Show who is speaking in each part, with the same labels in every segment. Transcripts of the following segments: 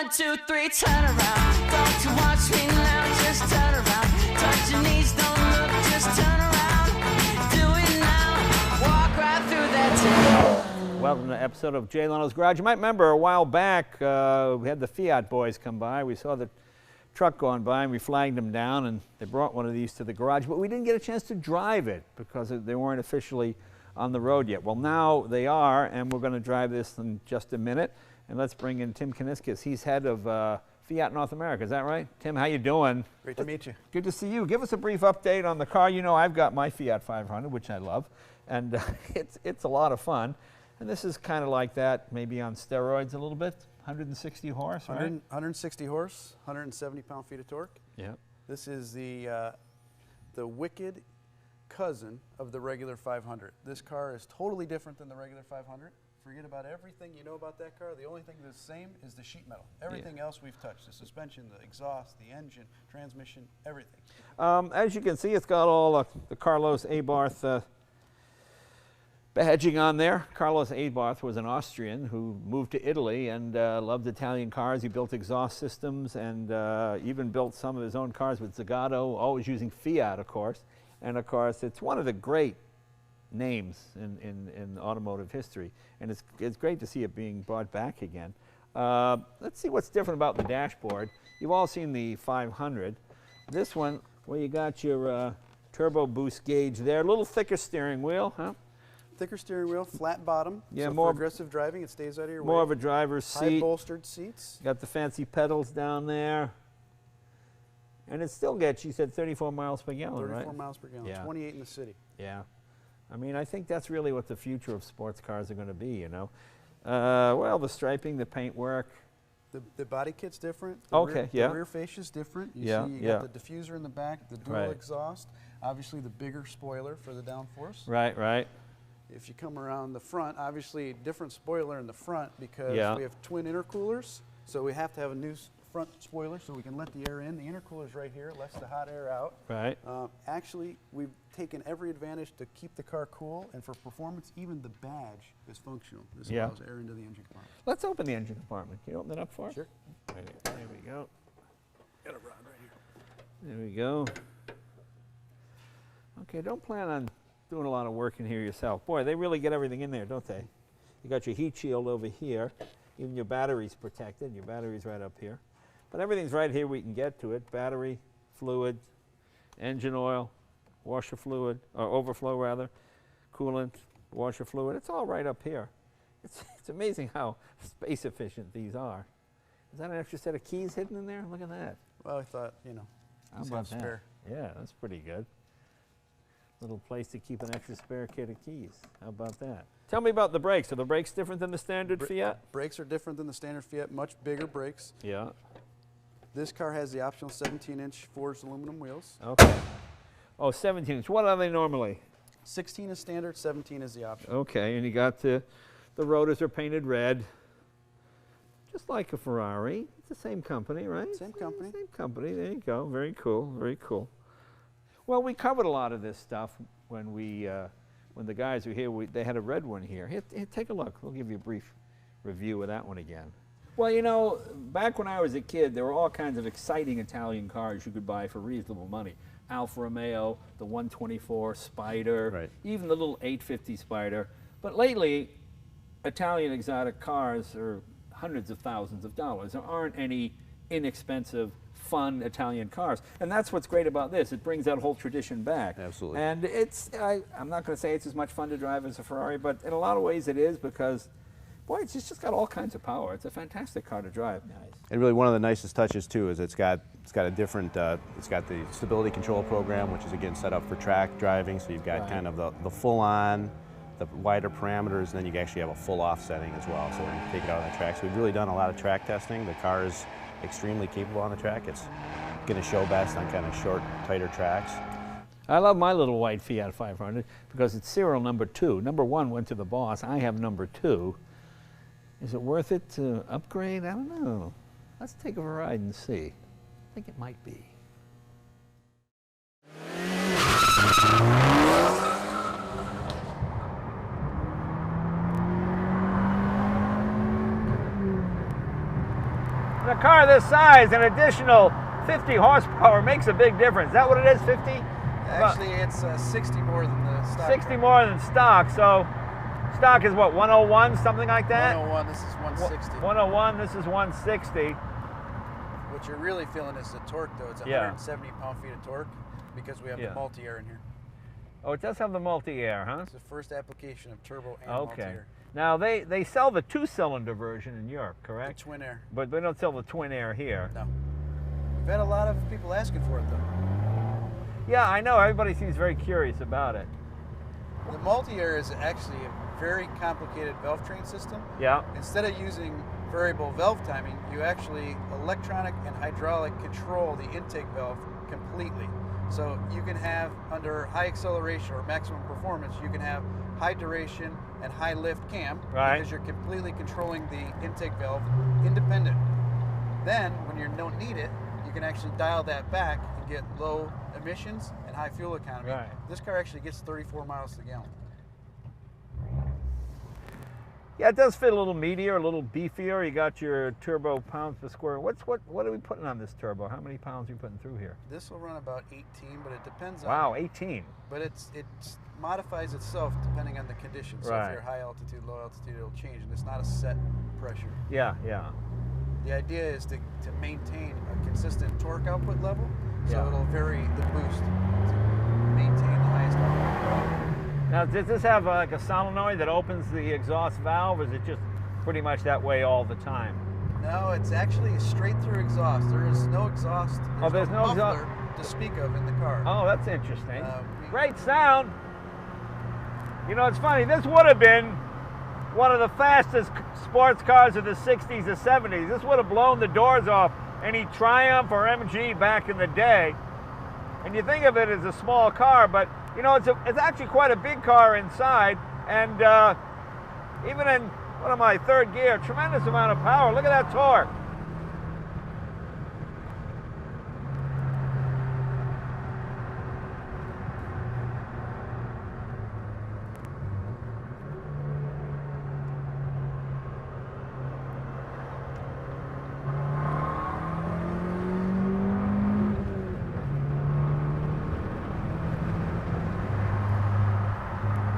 Speaker 1: 1, 2, 3, turn around. Don't you watch me now, just turn around. Touch your knees, don't look, just turn around. Do it now, walk right through that door.
Speaker 2: Welcome to an episode of Jay Leno's Garage. You might remember a while back, we had the Fiat boys come by. We saw the truck going by and we flagged them down and they brought one of these to the garage, but we didn't get a chance to drive it because they weren't officially on the road yet. Well, now they are, and we're going to drive this in just a minute. And let's bring in Tim Kaniskis. He's head of Fiat North America. Is that right? Tim, how you doing?
Speaker 3: Great to meet you.
Speaker 2: Good to see you. Give us a brief update on the car. You know, I've got my Fiat 500, which I love, and it's a lot of fun. And this is kind of like that, maybe on steroids a little bit. 160 horse, right?
Speaker 3: 160 horse, 170 pound-feet of torque.
Speaker 2: Yeah.
Speaker 3: This is the wicked cousin of the regular 500. This car is totally different than the regular 500. Forget about everything you know about that car. The only thing that's the same is the sheet metal. Everything else we've touched, the suspension, the exhaust, the engine, transmission, everything.
Speaker 2: As you can see, it's got all the Carlos Abarth badging on there. Carlos Abarth was an Austrian who moved to Italy and loved Italian cars. He built exhaust systems and even built some of his own cars with Zagato, always using Fiat, of course. And of course, it's one of the great names in automotive history, and it's great to see it being brought back again. Let's see what's different about the dashboard. You've all seen the 500. This one, well, you got your turbo boost gauge there, a little thicker steering wheel, huh?
Speaker 3: Thicker steering wheel, flat bottom.
Speaker 2: Yeah,
Speaker 3: so
Speaker 2: more
Speaker 3: for aggressive driving, it stays out of your way.
Speaker 2: More of a driver's seat.
Speaker 3: High bolstered seats.
Speaker 2: Got the fancy pedals down there. And it still gets, you said 34 miles per gallon,
Speaker 3: 34
Speaker 2: right?
Speaker 3: miles per gallon,
Speaker 2: Yeah.
Speaker 3: 28 in the city.
Speaker 2: Yeah. I mean, I think that's really what the future of sports cars are going to be, you know. Well, the striping, the paintwork.
Speaker 3: The body kit's different.
Speaker 2: Okay, yeah.
Speaker 3: The rear fascia's different. You
Speaker 2: Yeah,
Speaker 3: see you
Speaker 2: yeah.
Speaker 3: got the diffuser in the back, the dual
Speaker 2: Right.
Speaker 3: exhaust, obviously the bigger spoiler for the downforce.
Speaker 2: Right, right.
Speaker 3: If you come around the front, obviously different spoiler in the front because
Speaker 2: Yeah.
Speaker 3: we have twin intercoolers, so we have to have a new front spoiler so we can let the air in. The intercooler's right here, lets the hot air out.
Speaker 2: Right.
Speaker 3: Actually, we've taken every advantage to keep the car cool, and for performance, even the badge is functional. This
Speaker 2: Yeah.
Speaker 3: allows air into the engine compartment.
Speaker 2: Let's open the engine compartment. Can you open it up for us?
Speaker 3: Sure.
Speaker 2: Right here. There we go.
Speaker 3: Got a rod right here.
Speaker 2: There we go. Okay, don't plan on doing a lot of work in here yourself. Boy, they really get everything in there, don't they? You got your heat shield over here. Even your battery's protected. Your battery's right up here. But everything's right here. We can get to it. Battery, fluid, engine oil, washer fluid, or overflow rather, coolant, washer fluid. It's all right up here. It's amazing how space efficient these are. Is that an extra set of keys hidden in there? Look at that.
Speaker 3: Well, I thought, you know,
Speaker 2: How
Speaker 3: just
Speaker 2: about
Speaker 3: have
Speaker 2: that?
Speaker 3: spare.
Speaker 2: Yeah, that's pretty good. Little place to keep an extra spare kit of keys. How about that? Tell me about the brakes. Are the brakes different than the standard Fiat?
Speaker 3: Brakes are different than the standard Fiat, much bigger brakes.
Speaker 2: Yeah.
Speaker 3: This car has the optional 17-inch forged aluminum wheels.
Speaker 2: Okay. Oh, 17 inch. What are they normally?
Speaker 3: 16 is standard, 17 is the option.
Speaker 2: Okay, and you got the rotors are painted red. Just like a Ferrari. It's the same company, right?
Speaker 3: Same company.
Speaker 2: Same company. There you go. Very cool. Very cool. Well, we covered a lot of this stuff when the guys were here. They had a red one here. Here, take a look. We'll give you a brief review of that one again. Well, you know, back when I was a kid, there were all kinds of exciting Italian cars you could buy for reasonable money. Alfa Romeo, the 124 Spider,
Speaker 4: Right.
Speaker 2: even the little 850 Spider. But lately, Italian exotic cars are hundreds of thousands of dollars. There aren't any inexpensive, fun Italian cars. And that's what's great about this. It brings that whole tradition back.
Speaker 4: Absolutely.
Speaker 2: And I'm not going to say it's as much fun to drive as a Ferrari, but in a lot of ways it is because, boy, it's just got all kinds of power. It's a fantastic car to drive. Nice.
Speaker 4: And really one of the nicest touches too is it's got a different, it's got the stability control program, which is again set up for track driving. So you've got
Speaker 2: Right.
Speaker 4: kind of the full on, the wider parameters, and then you actually have a full off setting as well. So when you take it out on the track, so we've really done a lot of track testing. The car is extremely capable on the track. It's going to show best on kind of short, tighter tracks.
Speaker 2: I love my little white Fiat 500 because it's serial number 2. Number 1 went to the boss. I have number 2. Is it worth it to upgrade? I don't know. Let's take a ride and see. I think it might be. a car this size, an additional 50 horsepower makes a big difference. Is that what it is, 50?
Speaker 3: Actually, it's 60 more than the stock.
Speaker 2: 60 more than stock, so stock is what, 101, something like that?
Speaker 3: 101, this is 160.
Speaker 2: 101, this is 160.
Speaker 3: What you're really feeling is the torque, though. It's 170 pound-feet of torque because we have the multi-air in here.
Speaker 2: Oh, it does have the multi-air, huh?
Speaker 3: It's the first application of turbo and
Speaker 2: Okay.
Speaker 3: multi-air.
Speaker 2: Now, they sell the 2-cylinder version in Europe, correct?
Speaker 3: The twin air.
Speaker 2: But they don't sell the twin air here.
Speaker 3: No. We've had a lot of people asking for it, though.
Speaker 2: Yeah, I know. Everybody seems very curious about it.
Speaker 3: The multi-air is actually a very complicated valve train system.
Speaker 2: Yeah.
Speaker 3: Instead of using variable valve timing, you actually electronic and hydraulic control the intake valve completely. So you can have, under high acceleration or maximum performance, you can have high duration and high lift cam,
Speaker 2: right,
Speaker 3: because you're completely controlling the intake valve independent. Then, when you don't need it, you can actually dial that back and get low emissions and high fuel economy.
Speaker 2: Right.
Speaker 3: This car actually gets 34 miles to the gallon.
Speaker 2: Yeah, it does fit a little meatier, a little beefier. You got your turbo pounds per square. What are we putting on this turbo? How many pounds are you putting through here?
Speaker 3: This will run about 18, but it depends on.
Speaker 2: Wow, 18.
Speaker 3: But it modifies itself depending on the conditions. So
Speaker 2: Right.
Speaker 3: if you're high altitude, low altitude, it'll change, and it's not a set pressure.
Speaker 2: Yeah, yeah.
Speaker 3: The idea is to maintain a consistent torque output level, so
Speaker 2: Yeah.
Speaker 3: it'll vary the boost to maintain the highest output.
Speaker 2: Now, does this have like a solenoid that opens the exhaust valve, or is it just pretty much that way all the time?
Speaker 3: No, it's actually a straight through exhaust. There is no exhaust.
Speaker 2: There's no exhaust
Speaker 3: muffler to speak of in the car.
Speaker 2: Oh, that's interesting.
Speaker 3: We-
Speaker 2: Great sound. You know, it's funny. This would have been one of the fastest sports cars of the 60s or 70s. This would have blown the doors off any Triumph or MG back in the day. And you think of it as a small car, but you know, it's actually quite a big car inside, and even in, what am I, third gear, tremendous amount of power. Look at that torque.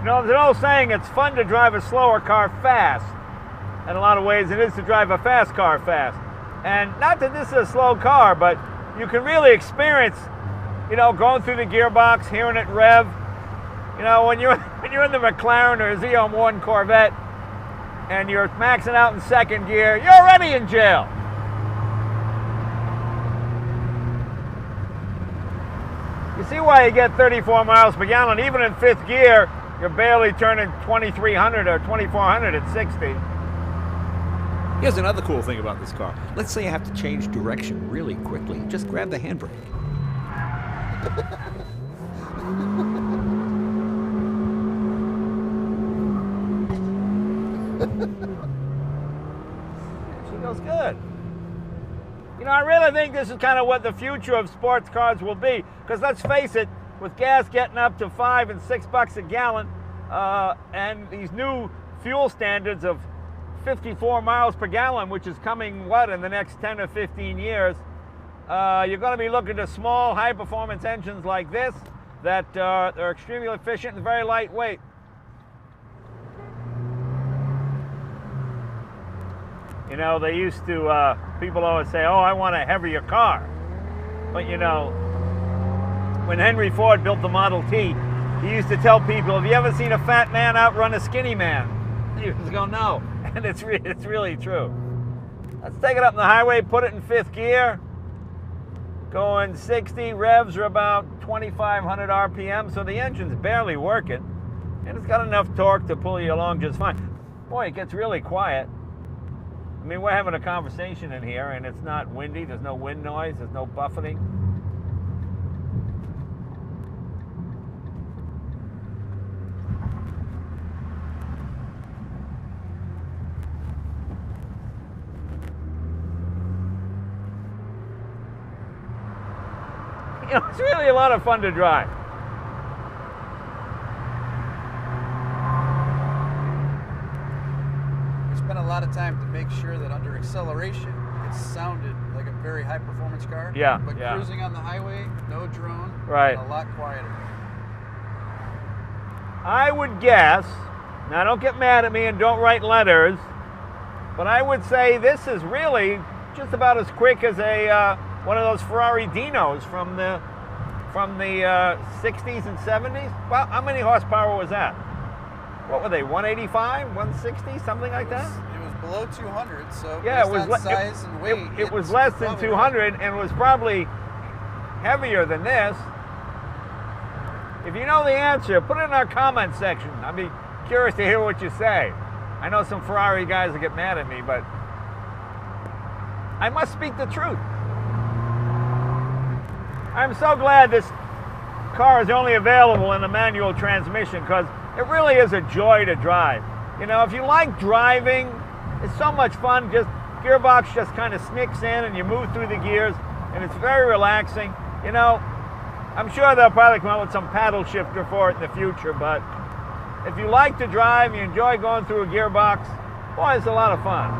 Speaker 2: You know, there's an old saying, it's fun to drive a slower car fast. In a lot of ways, it is to drive a fast car fast. And not that this is a slow car, but you can really experience, you know, going through the gearbox, hearing it rev. You know, when you're in the McLaren or Z01 Corvette and you're maxing out in second gear, you're already in jail. You see why you get 34 miles per gallon, even in fifth gear. You're barely turning 2,300 or 2,400 at 60.
Speaker 5: Here's another cool thing about this car. Let's say I have to change direction really quickly. Just grab the handbrake.
Speaker 2: She goes good. You know, I really think this is kind of what the future of sports cars will be. Because let's face it, with gas getting up to $5 and $6 a gallon, and these new fuel standards of 54 miles per gallon, which is coming, what, in the next 10 or 15 years, you're going to be looking to small, high-performance engines like this that are extremely efficient and very lightweight. You know, they used to, people always say, oh, I want a heavier car. But, you know, when Henry Ford built the Model T, he used to tell people, have you ever seen a fat man outrun a skinny man? He was going, no. And it's really true. Let's take it up on the highway, put it in fifth gear. Going 60, revs are about 2,500 RPM, so the engine's barely working. And it's got enough torque to pull you along just fine. Boy, it gets really quiet. I mean, we're having a conversation in here, and it's not windy. There's no wind noise. There's no buffeting. You know, it's really a lot of fun to drive.
Speaker 3: We spent a lot of time to make sure that under acceleration, it sounded like a very high performance car.
Speaker 2: Yeah,
Speaker 3: But
Speaker 2: yeah.
Speaker 3: cruising on the highway, no drone,
Speaker 2: Right.
Speaker 3: and a lot quieter.
Speaker 2: I would guess, now don't get mad at me and don't write letters, but I would say this is really just about as quick as a one of those Ferrari Dinos from the 60s and 70s. Well, how many horsepower was that? What were they, 185, 160, something like that?
Speaker 3: It was below 200, so
Speaker 2: Yeah,
Speaker 3: based on size and weight,
Speaker 2: it was
Speaker 3: it's
Speaker 2: less than
Speaker 3: probably
Speaker 2: 200 and was probably heavier than this. If you know the answer, put it in our comment section. I'd be curious to hear what you say. I know some Ferrari guys will get mad at me, but I must speak the truth. I'm so glad this car is only available in a manual transmission because it really is a joy to drive. You know, if you like driving, it's so much fun. Just gearbox just kind of snicks in and you move through the gears and it's very relaxing. You know, I'm sure they'll probably come up with some paddle shifter for it in the future, but if you like to drive, you enjoy going through a gearbox, boy, it's a lot of fun.